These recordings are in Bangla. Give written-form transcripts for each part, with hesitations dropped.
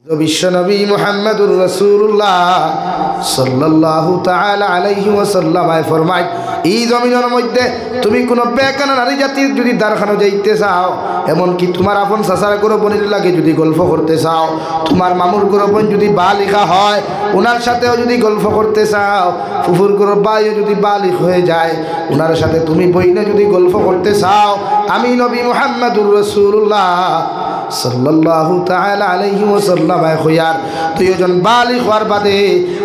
বিশ্বনবী মুহাম্মদুর রাসূলুল্লাহ সাল্লাল্লাহু তাআলা আলাইহি ওয়াসাল্লাম ফরমায়, এই জমিনের মধ্যে তুমি কোনো বেকানা নারী জাতির যদি দারখানো যাইতে চাও, এমনকি তোমার আপন চাচার গরো বোনের লাগে যদি গল্প করতে চাও, তোমার মামুর গরো বোন যদি বালিকা হয় ওনার সাথেও যদি গল্প করতে চাও, ফুফুর গরো ভাইও যদি বালিক হয়ে যায় ওনার সাথে তুমি বইনে যদি গল্প করতে চাও, আমি নবী মুহাম্মদুর রাসূলুল্লাহ সাল্লাল্লাহু তাআলা আলাইহি ওয়াসাল্লাম খয়ার দুইজন বালিগ হওয়ার বাদে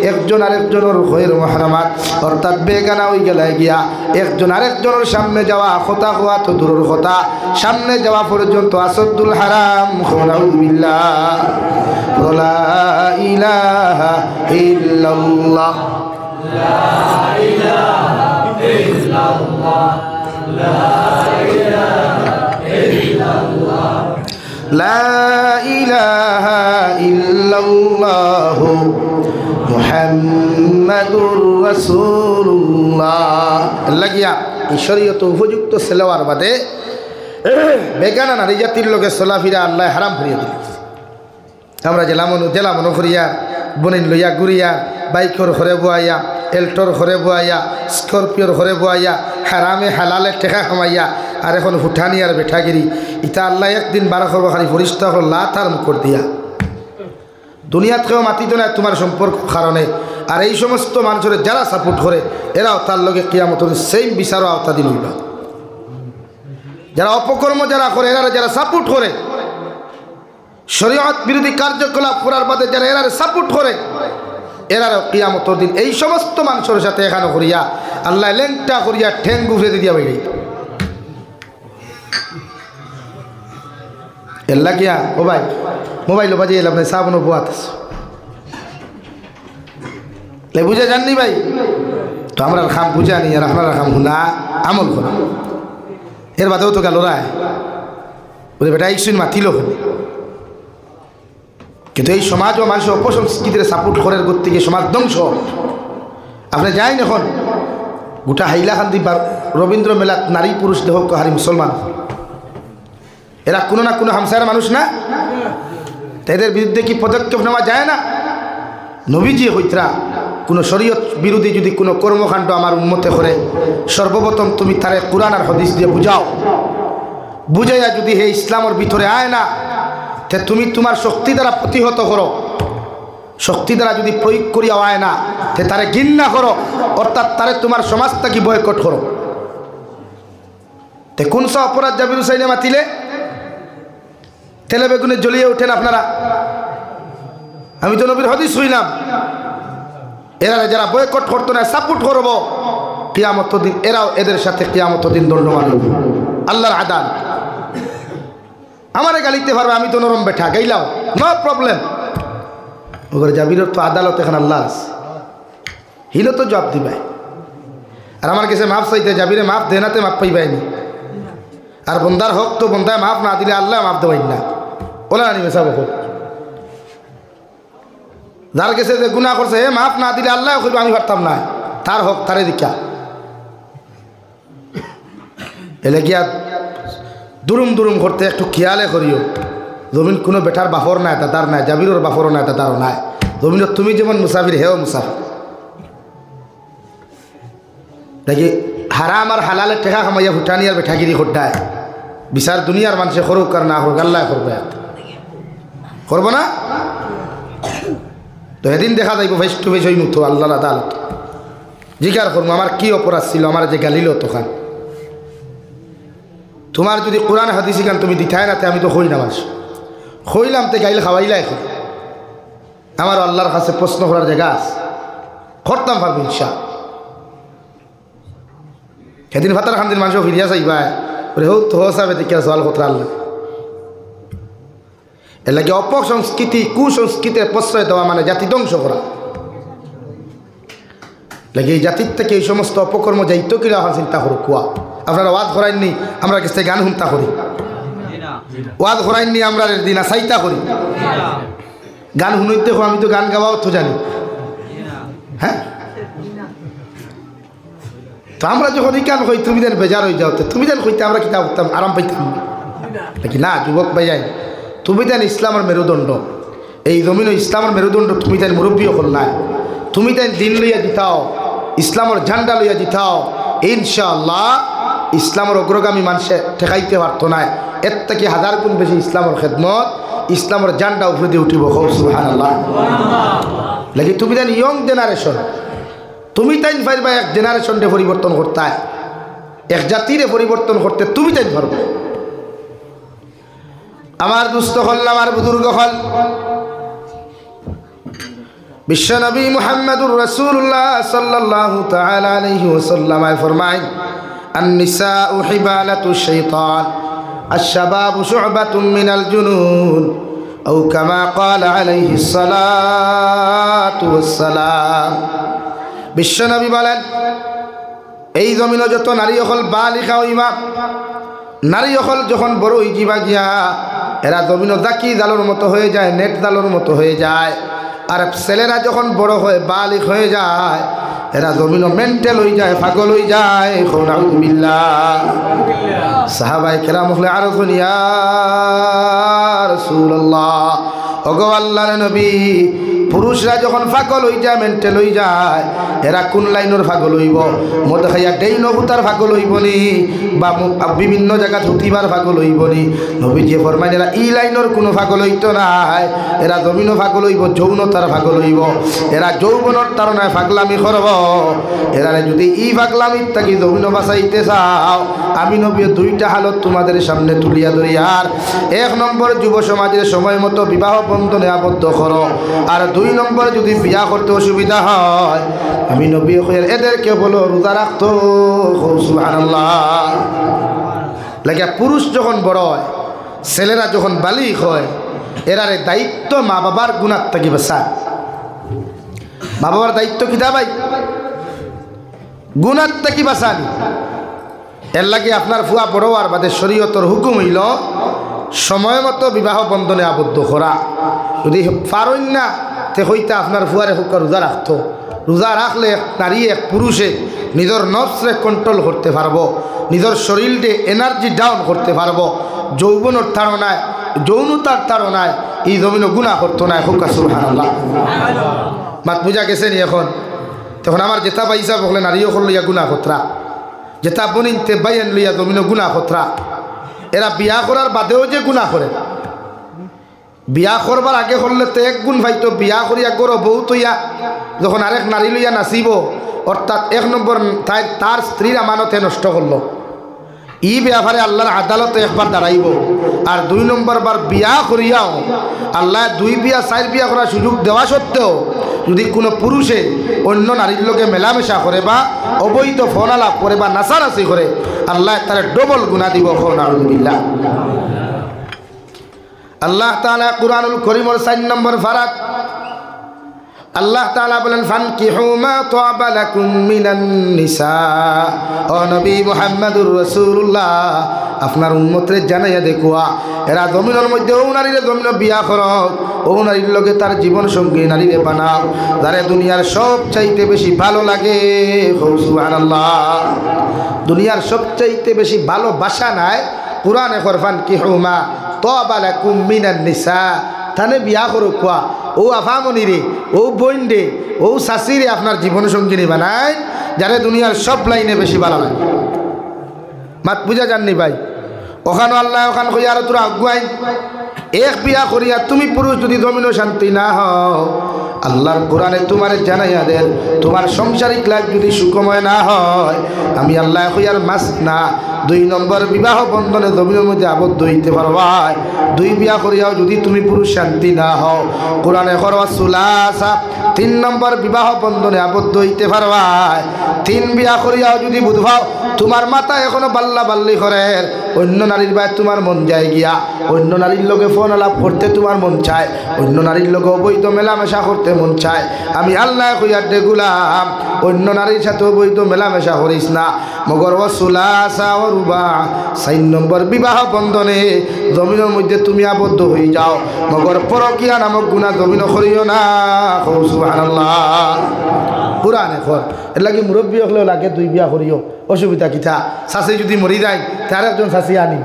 একজন আরেকজনের খয়ের মুহরমাত অর্থাৎ বেগানা হয়ে গেলে গিয়া একজন আরেকজনের সামনে যাওয়া কথা হওয়া তো দূরের কথা, সামনে যাওয়া পর্যন্ত আসাদুল হারাম। নাউযুবিল্লাহ। লা ইলাহা ইল্লাল্লাহ, লা ইলাহা ইল্লাল্লাহ, লা ইলাহা ইল্লাল্লাহ, লা ইলাহা ইল্লাল্লাহ মুহাম্মাদুর রাসূলুল্লাহ। লাগিয়া ঈশ্বরীয়ত উপযুক্ত সেলাওয়ার বাদে বেগানা নারী জাতির লোকে চলাফিরা আল্লাহ হারাম করিয়া দিল। আমরা জেলা মনো করিয়া বনিন লইয়া ঘুরিয়া বাইকর ঘরে বোয়াইয়া, এল্টোর ঘরে বোয়াইয়া, স্করপিওর ঘরে বোয়াইয়া, হারামে হালালে টেকা কামাইয়া আর এখন হুঠানি আর বেঠাগিরি ইটা আল্লাহ একদিন বারো করবো খালি ফরিস্তা হল লাথার মুখর দিয়া দুনিয়াত কেউ মাতিত না তোমার সম্পর্ক কারণে। আর এই সমস্ত মানুষের যারা সাপোর্ট করে এরাও তার লগে কিয়ামতের সেই বিচারও আওতা দিন হইবা। যারা অপকর্ম যারা করে এরা যারা সাপোর্ট করে, শরীয়ত বিরোধী কার্যকলাপ করার বাদে যারা এরা সাপোর্ট করে এরারও কিয়ামতের দিন এই সমস্ত মানুষের সাথে এখানে করিয়া আল্লাহ লেংটা করিয়া ঠ্যাং গুফরে দিয়া বেরিয়ে এল্লা কিয়া ও ভাই মোবাইল বাজিয়ে এলাম না সাবনো বোয়াত বুঝে জাননি ভাই তো আমরা খাম বুঝা নি আর আপনারা খাম না আমল করা এর বাদেও তো গেল রায় বলে বেটা এই শুন মাতিল কিন্তু এই সমাজ ও মানুষ অপসংস্কৃতির সাপোর্ট করার করতে গিয়ে সমাজ ধ্বংস। আপনি যাইন এখন গোটা হাইলাকান্দি রবীন্দ্র মেলাত নারী পুরুষ দেহ হারি মুসলমান এরা কোনো না কোনো হামসার মানুষ না, এদের বিরুদ্ধে কি পদক্ষেপ নেওয়া যায় না? নবীজি হইতরা কোনো শরীয়ত বিরোধী যদি কোনো কর্মকাণ্ড আমার উম্মতে করে সর্বপ্রথম তুমি তারে কুরআন আর হাদিস দিয়ে বুঝাও, বুঝাইয়া যদি হে ইসলামের ভিতরে আয় না তে তুমি তোমার শক্তি দ্বারা প্রতিহত করো, শক্তি দ্বারা যদি প্রয়োগ করিয়া আয় না তে তারে ঘৃণা করো, অর্থাৎ তারে তোমার সমাজটাকে বয়কট করো। তে কোন সব অপরাধ জাবির হুসাইনে মাতিলে তেলে বেগুনে জ্বলিয়ে ওঠেন আপনারা? আমি তো নবীর হাদিস হইলাম এরা যারা বয়কট করতো না সাপোর্ট করবো কিয়ামতের দিন এরাও এদের সাথে কিয়ামতের দিন দণ্ডমান হইব আল্লাহর আদালত। আমারে গালিতে পারবে, আমি তো নরম বেঠা গাইলাম নো প্রবলেম, ওগুলো জাবিরের তো আদালত এখন আল্লাহ আছে, হিলো তো জবাব দিবে। আর আমার কাছে মাফ চাইতে জাবিরে মাফ দেনাতে মাফ পাইবাইনি, আর বন্দার হক তো বন্দায় মাফ না দিলে আল্লাহ মাফ দেবেন না। ওলা আনিবে সব যার কাছে যে গুনাহ করছে হে মাফ না দিলে আল্লাহ কইব আমি পারতাম না, তার হক তারে দীক্ষা এলে গিয়া দুরুম দুরুম করতে একটু খেয়ালে করিও। জমিন কোনো বেটার বাফর নাই তার নাই, জাবিরের বাফরও নাই তারও নাই, জমিনের তুমি যেমন মুসাফির হেও মুসাফির। দেখি হারাম আর হালালে টেকা খামাইয়া ভুটানি আর বেঠাগিরি খোড্ডায় বিচার দুনিয়ার মানুষে করুক আর না করুক আল্লাহ করবে, করবো না? তো এদিন দেখা যাইব ফেস টু ফেস ওই মুতো আল্লাহ আদালত জিজ্ঞাসা করবো আমার কি অপরাধ ছিল, আমার যে গালিল তখন তোমার যদি কোরআন হাদিস গান তুমি দিথাই না আমি তো হই না মানুষ হইলাম তে গাইলে খাওয়াইলা এখন আমার আল্লাহর কাছে প্রশ্ন করার জায়গা আছে, করতাম পারবো ইনশা। সেদিন ভাতার খান দিন মানুষ ফিরিয়া চাইবা ওরে হোক তো হোসাবে দেখে সওয়াল কথা আল্লাহ এর লাগে অপসংস্কৃতি কুসংস্কৃতির প্রশ্রয় দেওয়া মানে জাতি ধ্বংস করা লাগে। এই জাতির থেকে এই সমস্ত অপকর্ম যাইত কিনা চিন্তা করো কুয়া। আপনারা ওয়াজ করাইননি আমরা কাছে গান শুনতা করি, ওয়াজ করাইননি আমরা দিনা চাইতা করি, গান শুনতে আমি তো গান গাওয়াও তো জানি। হ্যাঁ তো আমরা যখন গান কই তুমি যেন বেজার হয়ে যাও, তুমি যেন কইতে আমরা কিতাব করতাম আরাম পাইতাম নাকি না? যুবক ভাই তুমি দেন ইসলামের মেরুদণ্ড, এই জমিন ইসলামের মেরুদণ্ড তুমি তাই মুরব্বী হল নাই, তুমি তাই দিন লইয়া জিতাও, ইসলামের ঝান্ডা লইয়া জিতাও, ইনশাআল্লাহ ইসলামের অগ্রগামী মানুষে ঠেকাইতে পারত না। এর থেকে হাজার গুণ বেশি ইসলামের খেদমত, ইসলামের ঝান্ডা উপরে দিয়ে উঠিব। সুবহানাল্লাহ। লাগি তুমি তাই ইয়ং জেনারেশন, তুমি তাই পারবা এক জেনারেশনকে পরিবর্তন করতে, এক জাতিরে পরিবর্তন করতে তুমি তাই পারবে। আমার দুস্থ হল, আমার বুজুর্গ হল, বিশ্বনবী মুহাম্মদুর রাসূলুল্লাহ সাল্লাল্লাহু তাআলা আলাইহি ওয়াসাল্লাম ফরমায়, আন-নিসাউ হিবালাতুশ শাইতান, আশ-শাবাবু শু'বাতুম মিনাল জুনুন, আও কামা ক্বালা আলাইহিস সালাতু ওয়াসসালাম। বিশ্বনবী বলেন, এই জমিনে যত নারী হল বালিকা হইবা, নারী হল যখন বড় হইবা গিয়া এরা জমিন জাকি জালোর মতো হয়ে যায়, নেট জালোর মতো হয়ে যায়। আর ছেলেরা যখন বড় হয় বালিক হয়ে যায় এরা জমিন মেন্টাল হয়ে যায়, পাগল হয়ে যায়। নাউযুবিল্লাহ। সাহাবায়ে কেরাম হলে আরো ইয়া রাসূলুল্লাহ, ওগো আল্লাহর নবী, পুরুষরা যখন পাগল হয়ে যায়, মেন্টাল হয়ে যায়, এরা কোন লাইনের পাগল হইব? মদ খাইয়া ডেই নহুতার পাগল হইব নি, বা বিভিন্ন জায়গা ধুতিবার পাগল হইব নি? নবীজি ফরমাইন এরা ই লাইনের কোনো পাগল হইতো নাই, এরা জমিনও পাগল হইব, যৌনতার পাগল হইব। এরা যৌবনের তারনায় পাগলামি করব। এরা যদি ই পাগলামির থাকি জমিনও বাঁচাইতে চাও, আমি নবী দুইটা হালত তোমাদের সামনে তুলিয়া ধরি। আর এক নম্বর, যুব সমাজের সময় মতো বিবাহ বন্ধনে আবদ্ধ করো। আর দুই নম্বর, যদি বিয়া করতে অসুবিধা হয়, আমি নবী এদেরকে বলো রোজা রাখতো। সুবহানাল্লাহ। লাগে পুরুষ যখন বড় হয়, ছেলেরা যখন বালিক হয়, এরারে দায়িত্ব মা বাবার গুণার থাকি বাঁচা। মা বাবার দায়িত্ব কি দা ভাই? গুণার থাকি বাঁচানি। এর লাগে আপনার ফুয়া বড় আর বাদে শরীয়তর হুকুম হইল সময় মতো বিবাহ বন্ধনে আবদ্ধ করা। যদি পারেন না তে হইতে আপনার ফুয়ারে হুকা রোজা রাখতো। রোজা রাখলে নারী এক পুরুষে নিজের নফসরে কন্ট্রোল করতে পারবো, নিজের শরীরকে এনার্জি ডাউন করতে পারবো। যৌবনের তাড়নায়, যৌনতার তাড়নায় এই জমিনও গুণা করতো না। হুকা সুবহানাল্লাহ। মাত বুঝা গেছে নি এখন? তখন আমার জেতা বাইসা বলে নারীও করল ইয়া গুণা খতরা, জেতা বনিনতে বাইন লইয়া জমিনও গুণা খতরা। এরা বিয়া করার বাদেও যে গুণা করে, বিয়া করবার আগে করলে তো এক গুণ ভাইতো, বিয়া করিয়া গরো বউ তৈয়া যখন আরেক নারী লইয়া নাচিব, অর্থাৎ এক নম্বর তার স্ত্রীর আমানতে নষ্ট করলো, ই ব্যাপারে আল্লাহর আদালতে একবার দাঁড়াইব। আর দুই নম্বর বার বিয়া করিয়াও আল্লাহ দুই বিয়া চার বিয়া করার সুযোগ দেওয়া সত্ত্বেও যদি কোনো পুরুষে অন্য নারীর লোকে মেলামেশা করে বা অবৈধ ফোন আলাপ করে বা নাচানাচি করে, আল্লাহ তার ডবল গুনাহ দিব। নাউযুবিল্লাহ। আল্লাহ তাআলা কুরআনুল কারীমের 4 নম্বর ফারাত আল্লাহ তাআলা বলেন, ফানকিহু মা তাবা লাকুম মিনান নিসা। ও নবী মুহাম্মদুর রাসূলুল্লাহ, আপনার উম্মতরে জানাইয়া দেখুয়া এরা জমিনের মধ্যে ও নারীরে জমিন বিয়া করক, ও নারীর লগে তার জীবন সঙ্গী নারীরে বানাও, যারে দুনিয়ার সব চাইতে বেশি ভালো লাগে। সুবহানাল্লাহ। দুনিয়ার সবচাইতে বেশি ভালোবাসা নাই কুরআনে ফরমান কিহু মা তাবা লাকুম মিনান নিসা। থানে বিয়া করো কোয়া ও আফামনি রে, ও বোন রে, ও শাশি রে আপনার জীবন সঙ্গিনী বানায়, যারা দুনিয়ার সব লাইনে বেশি ভালো লাগে। মাত বুঝা যাননি ভাই? ওখানে আল্লাহ ওখান কই আর তোরা আগুয়াই এক বিয়া করিয়া তুমি পুরুষ যদি জমিনও শান্তি না হও, আল্লাহর কোরআনে তোমার জানাইয়া দেন, তোমার সংসারিক লাইফ যদি সুখময় না হয়, আমি আল্লাহ কই আর মাস না 2 নম্বর বিবাহ বন্ধনে জমিনের মধ্যে আবদ্ধ হইতে পারবা। 2 বিয়া করিয়াও যদি তুমি পুরুষ শান্তি না হও, কোরআনে করবা সুলাসা 3 নম্বর বিবাহ বন্ধনে আবদ্ধ হইতে পারবা। 3 বিয়া করিয়াও যদি বুঝবাও তোমার মাথা এখনো বাল্লা বাল্লি করে, অন্য নারীর বাই তোমার মন যায় গিয়া, অন্য নারীর লোকে ফোন আলাপ করতে তোমার মন চায়, অন্য নারীর লোকে অবৈধ মেলামেশা করতে মন চায়, আমি আল্লাহ কইয়ার দেখুলাম অন্য নারীর সাথে অবৈধ মেলামেশা করিস না। মগর সুলাসা ও রুবা 4 নম্বর বিবাহ বন্ধনে জমিনের মধ্যে তুমি আবদ্ধ হয়ে যাও, মগর পরকিয়া নামক গুনাহ জমিন করিও না। সুবহানাল্লাহ। কোরআনে কর এর লাগে মুরব্বী হলেও লাগে 2 বিয়া করিও, অসুবিধা কিতা? শাশি যদি মরি যায় তার একজন শাশি আনি,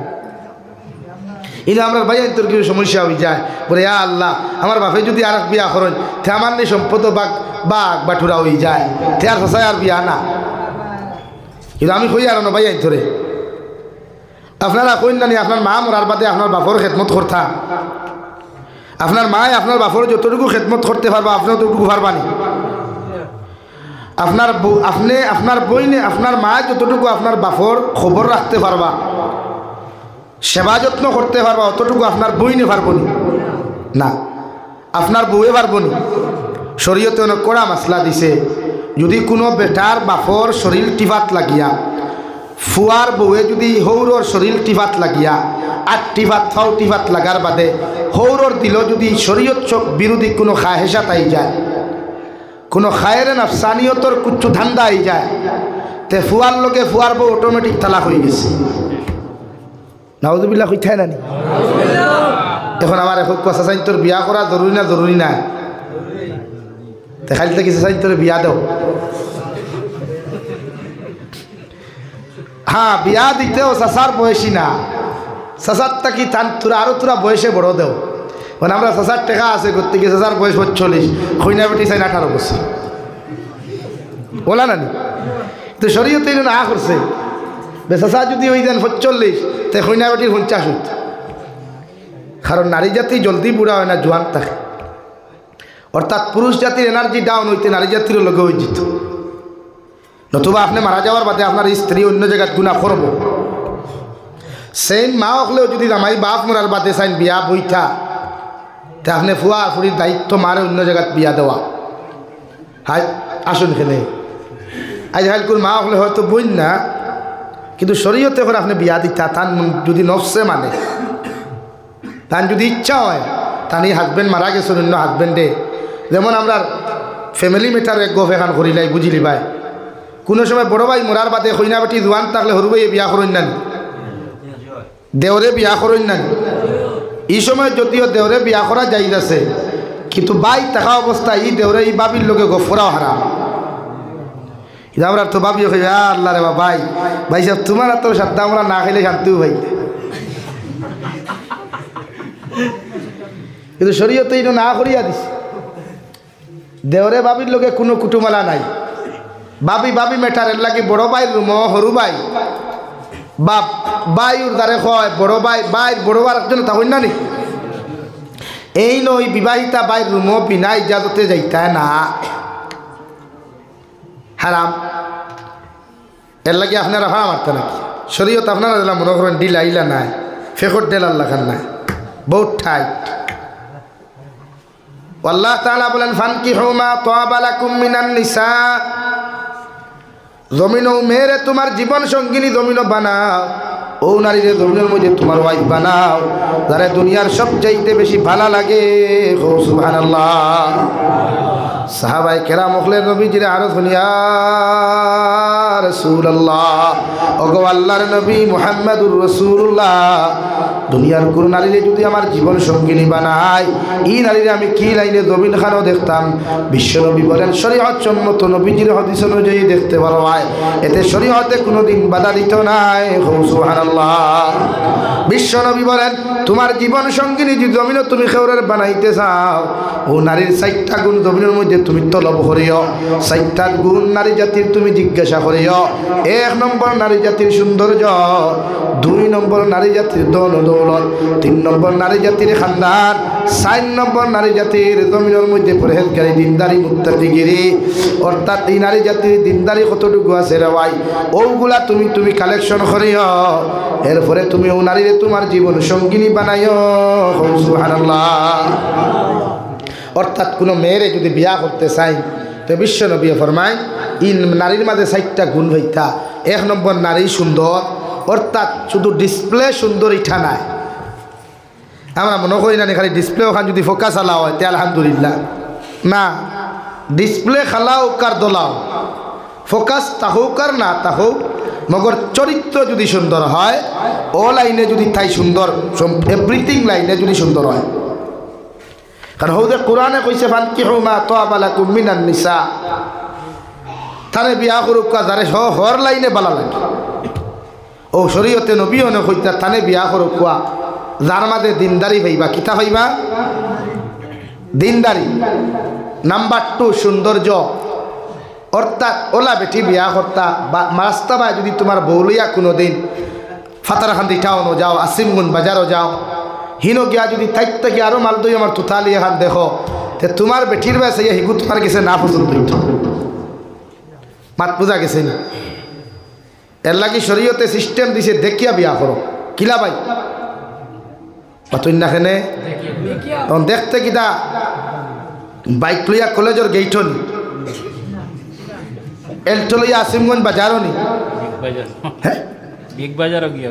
কিন্তু আমরা ভাই তোর কিছু সমস্যা হয়ে যায় বলে আল্লাহ আমার বাপে যদি আর বিয়া করেন তে আমার নি সম্পদ বাঘ বাঠুরা হয়ে যায় তে আর সসায় আর বিয়া না। কিন্তু আমি কই আর না ভাই তোরে আপনারা কইন না আপনার মা মরার বাদে আপনার বাপর খেদমত করতা আপনার মায় আপনার বাপর যতটুকু খেদমত করতে পারবা আপনি ততটুকু পারবানি। আপনার বইনে আপনার মা যতটুকু আপনার বাপর খবর রাখতে পারবা সেবা যত্ন করতে পারবা অতটুকু আপনার বইনে পারবনি না, আপনার বউয়ে পারবনি। শরীয়তে অনেক কড়া মাসলা দিছে, যদি কোনো বেটার বাপর শরীর টিফাত লাগিয়া ফুয়ার বউয়ে যদি হৌরর শরীর টিফাত লাগিয়া আর টিফাত ফাও টিফাত লাগার বাদে হৌরর দিল যদি শরীয়ত বিরোধী কোনো খাহেসা তাই যায়, কোনো খায়ের নাফসানিয়তর কুচ্ছু ধান্দা আই যায়, তে ফুয়ার লোকে ফুয়ার বউ অটোমেটিক তালাক হয়ে গেছে। নাউজুবিল্লাহ কইথায় নানি। এখন আমার এখন চাচাই তোর বিয়া করা জরুরি না জরুরি না? খালি থেকে চাচাই তোর বিয়া দেও। হ্যাঁ বিয়া দিতেও চাচার বয়সী না, চাচার তাকি তোরা আরো তোরা বয়সে বড় দেও। মানে আমরা চাচার টেকা আছে করতে গিয়ে চাচার বয়স 45, খৈনা বেটি চাই 18 বছর বলা নানি। তো শরীয়তে না করছে চাচা যদি ওই দেন 45 তে খৈনা বেটির 50 হইত। কারণ নারী জাতি জলদি বুড়া হয় না, জোয়ান থাকে। অর্থাৎ পুরুষ জাতির এনার্জি ডাউন হইতে নারী জাতিরও লগে হয়ে যেত। নতুবা আপনি মারা যাওয়ার বাদে আপনার স্ত্রী অন্য জায়গায় গুণা করবো। সেইন মা হলেও যদি জামাই বাপ মরার বাদে চাইন বিয়া বইটা, তা আপনি ফুয়া ফুরির দায়িত্ব মারে অন্য জায়গায় বিয়া দেওয়া। হাই আসুন খেলে আজ হাইলকুর মা হলে হয়তো বইন না, কিন্তু শরীয়তে করে আপনি বিয়া দিতা তার যদি নফসে মানে তার যদি ইচ্ছা হয় তার এই হাজবেন্ড মারা গেছে অন্য হাজবেন্ডে, যেমন আমরা ফ্যামিলি ম্যাটার এক গফ এখান করিলাই বুঝিলি ভাই। কোনো সময় বড় ভাই মরার বাদে কইনা বেটি জোয়ান থাকলে সরু ভাই বিয়া করেন না, দেওরে বিয়া করেন না। এই সময় যদিও দেওরে বিয়া করা যাই আছে, কিন্তু বাই থাকা অবস্থায় এই দেওরে এই বাবির লোকে গফরাও হারাম। আমরা তো ভাবি আল্লাহ রে ভাই ভাই সাহেব তোমার এত সাধ্যা আমরা না খাইলে শান্তিও ভাই। কিন্তু শরীয়তে এটা না করিয়া দিছে। দেওরে বাবির লোকে কোনো কুটুমালা নাই, বাবি বাবি মেটারের লাগে বড় ভাই রুম সরু ভাই বাপ বাইর দ্বারে হয় বড় ভাই বাইর বড় বার একজন তা হইন না নি। এই নই বিবাহিতা বাইর রুম বিনা ইজাজতে যাইতা না, হারাম। এর লাগে আপনারা ভাড়া মারতে নাকি শরীয়ত আপনারা দিলাম মনে করেন ডিলা ইলা নাই, ফেকর ডেলার লাগান নাই, বহুত টাইট। আল্লাহ তাআলা বলেন ফানকিহু মা তাবা লাকুম মিনান নিসা, জমিনও মেরে তোমার জীবন সঙ্গিনী জমিনও বানাও, ও নারীরে জমিনের মধ্যে তোমার ওয়াইফ বানাও যারা দুনিয়ার সবচাইতে বেশি ভালো লাগে। সুবহানাল্লাহ। সাহাবাই কেরাম হলেন নবীজিরে আরো দুনিয়া রাসূলুল্লাহ, ওগো আল্লাহর নবী মুহাম্মদুর রাসূলুল্লাহ, দুনিয়ার কোন নারীরে যদি আমার জীবন সঙ্গিনী বানায়, এই নারীরে আমি কি লাইনে জমিন খানও দেখতাম। বিশ্বনবী বলেন শরীয়ত সম্মত নবীজির হাদিস অনুযায়ী দেখতে ভালো হয়, এতে শরীয়তে কোনোদিন বাধা দিত নাই। সুবহানাল্লাহ। বিশ্বনবী বলেন তোমার জীবন সঙ্গিনী যদি জমিনও তুমি খেউরের বানাইতে চাও, ও নারীর 4টা গুণ জমিনের মধ্যে তুমি তলব করিও। 4টা গুণ নারী জাতির তুমি জিজ্ঞাসা করিও। 1 নম্বর নারী জাতির সৌন্দর্য, 2 নম্বর নারী জাতির ধন দৌলত, 3 নম্বর নারী জাতির খানদান, 4 নম্বর নারী জাতির জমিনের মধ্যে পরহেজগারি দিনদারি মুত্তাকিগিরি। অর্থাৎ এই নারী জাতির দিনদারি কতটুকু আছে রে ভাই, ওগুলা তুমি কালেকশন করিও। এরপরে তুমি ও নারীরে তোমার জীবন সঙ্গিনী বানাইও। সুবহানাল্লাহ। অর্থাৎ কোনো মেয়েরে যদি বিয়া করতে চাই তো বিশ্বনবী ফরমায় এই নারীর মাঝে 4টা গুণ হইতা। 1 নম্বর নারী সুন্দর, অর্থাৎ শুধু ডিসপ্লে সুন্দর ইঠা নাই। আমরা মনে করি না খালি ডিসপ্লে ওখান যদি ফোকাস আলা হয় তে আলহামদুলিল্লাহ না, ডিসপ্লে খালাও কার দোলাও, ফোকাস তাহোক আর না তাহোক, মগর চরিত্র যদি সুন্দর হয়, ও লাইনে যদি তাই সুন্দর, এভরিথিং লাইনে যদি সুন্দর হয়। কারণ হৌদে কোরআনে কইছে ফানকিহু মা তাবা লাকুম মিনান নিসা, তারে বিয়া করুক যারে হর লাইনে বালা লাগে। ও শরীয়তে নবী অনেক হইতা তানে বিয়া করুক যার মাঝে দিনদারি হইবা কিতা হইবা দিনদারি। নাম্বার 2 সৌন্দর্য, অর্থাৎ ওলা বেটি বিয়া করতা বা রাস্তাবায় যদি তোমার বউ লইয়া কোনো দিন ফাতারখান্দি টাউনও যাও, আসিমগুন বাজারও যাও, হিনো গিয়া যদি তাইত থেকে আরও মাল দই আমার তুতালি এখান দেখো, তে তোমার বেটির বয়সে হিগু তোমার গেছে না পছন্দ হইত। মাত বোঝা গেছে না? এর লাগি শরীয়তে সিস্টেম দিছে দেখিয়া বিয়া করো। কিলা ভাই পাতুন না খেনে তখন দেখতে কিতা বাইক লইয়া কলেজের গেইটন, এলটো লইয়া আসিমগঞ্জ বাজারও নি, হ্যাঁ বিগ বাজারও গিয়া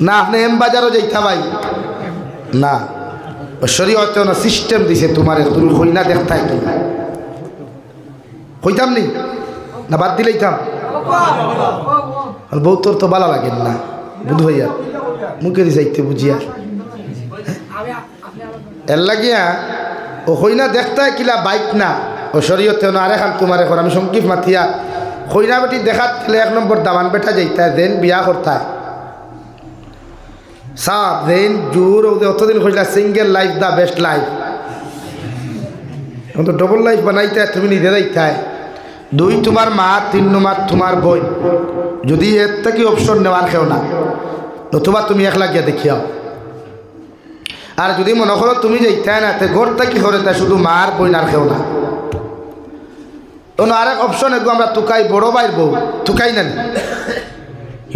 না আপনি এম বাজারও যাইতা ভাই না। শরীয়তে না সিস্টেম দিছে তোমারে, তুমি হই না দেখতাই কি হইতাম নি না বাদ দিলেইতাম। বউ তোর তো ভালো লাগেন না বুধ ভাইয়া মুখে যাইতে বুঝিয়া এর লাগিয়া ও হইনা দেখতায় কিলা বাইক না ও শরীয়তে না। আরে খান তোমার এখন আমি সংক্ষিপ মাথিয়া হইনা বেটি দেখাত গেলে 1 নম্বর দামান বেটা যাইতায় দেন বিয়া করতায় সাপ দেন জোর অতদিন হইলা single life the best life, এখন তো ডবল লাইফ বানাইতে তুমি নিজে যাইতায়। 2 তোমার মা, 3 নম্বর তোমার বোন, যদি এর থেকে অপশন নেওয়ার কেউ না নতুবা তুমি একলা গিয়া দেখিয়াও। আর যদি মনে করো তুমি যাইতায় না তে ঘরটা কি করে তাই শুধু মার বই আর কেউ না। তখন আরেক অপশন এগো আমরা তুকাই বড় ভাইয়ের বউ তুকাই না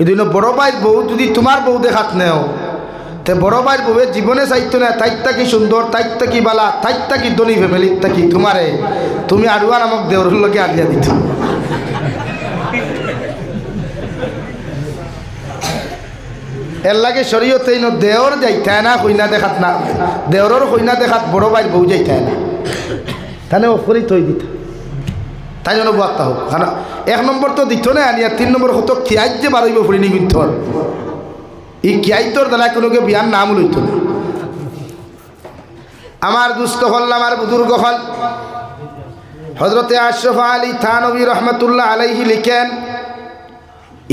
এই বড় ভাইয়ের বউ যদি তোমার বউ দেখাত নেও তে বড় ভাইয়ের বউয়ের জীবনে চাইতো না তাইতা কি সুন্দর, তাইতা কি বালা, তাইতা কি ধনী ফ্যামিলির থাকি তোমারে তুমি আড়ুয়া নামক দেওরের লোকে আড়িয়া দিত। এর লাগে শরীয়তে দেওর যাইতায় না কইনা দেখাত না, দেওরের কইনা দেখাত বড় ভাইয়ের বউ যাইতায় না, তাহলে অফরি তৈ দিত তাই জন্য বার্তা হোক। কারণ 1 নম্বর তো দিত না আনিয়া 3 নম্বর হতো খিয়াই যে বাড়াইব ফুরিনি কিন্তু এই খিয়াইতর দ্বারা কোনোকে বিয়ার নাম লইত না। আমার দুস্থ হল আমার বুজুর্গ হল হজরতে আশরাফ আলী থানবী রহমতুল্লাহ আলাইহি লিখেন,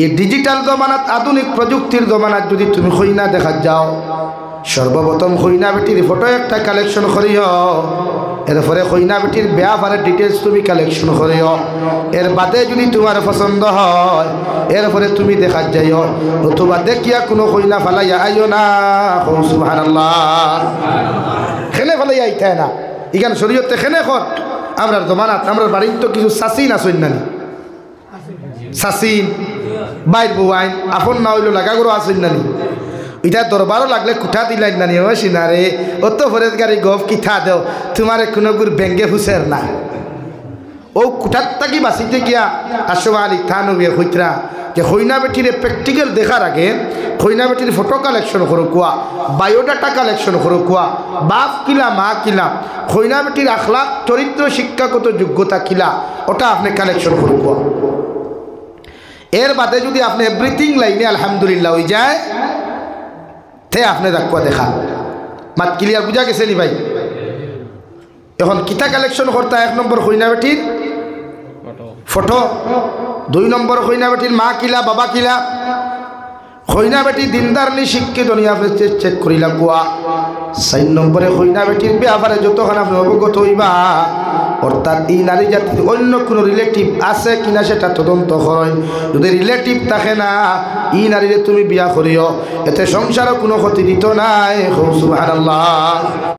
এই ডিজিটাল জমানাত আধুনিক প্রযুক্তির জমানাত যদি তুমি হইনা দেখা যাও, সর্বপ্রথম হইনা বেটির ফটো একটা কালেকশন করিও, এরপরে হইনা বেটির ব্যাপারের ডিটেলস তুমি কালেকশন করিও, এর বাদে যদি তোমার পছন্দ হয় এরপরে তুমি দেখা যাইও, নতুবা দেখিয়া কোনো হইনা ফালাইয়া আইও না। সুবহানাল্লাহ, খেলে ফালাইয়া আইতায় না ইখান শরীয়তে খেলে কর। আমরা জমানাত আমরা বাড়ির তো কিছু চাষিন আসেন না, চাষিন বাইর বউ আইন আপন না হইল লাগাগুলো আসেন না, এটা দরবারও লাগলে কুঠা দিলাই না নিয়ে সিনারে অত ফরেজ গাড়ি গফ কিঠা দেও তোমার কোনো গুর ব্যাঙ্গে ফুসের না। ও কুঠার থাকি বাঁচিতে গিয়া আশরাফ আলী থানবী হইতরা যে হইনা বেটির প্র্যাকটিক্যাল দেখার আগে হইনা বেটির ফটো কালেকশন করো কুয়া, বায়োডাটা কালেকশন করো কুয়া, বাপ কিলা মা কিলা, হইনা বেটির আখলাক চরিত্র শিক্ষাগত যোগ্যতা কিলা ওটা আপনি কালেকশন করো কুয়া। এর বাদে যদি আপনি এভরিথিং লাইনে আলহামদুলিল্লাহ হয়ে যায় তে আপনি দেখুয়া দেখা মাত ক্লিয়ার বুঝা গেছে নি ভাই? এখন কিতা কালেকশন করতে 1 নম্বর হইনা বেটির ফটো, 2 নম্বর হইনা বেটির মা কিলা বাবা কিলা, হইনা বেটি দিনদার নি শিক্ষিত নি আপনি চেক করিলা কুয়া, 4 নম্বরে হইনা বেটির ব্যাপারে যতক্ষণ আপনি অবগত হইবা, অর্থাৎ এই নারী জাতির অন্য কোনো রিলেটিভ আছে কিনা সেটা তদন্ত করেন। যদি রিলেটিভ থাকে না এই নারীরে তুমি বিয়া করিও, এতে সংসারও কোনো ক্ষতি দিত নাই। সুবহানাল্লাহ।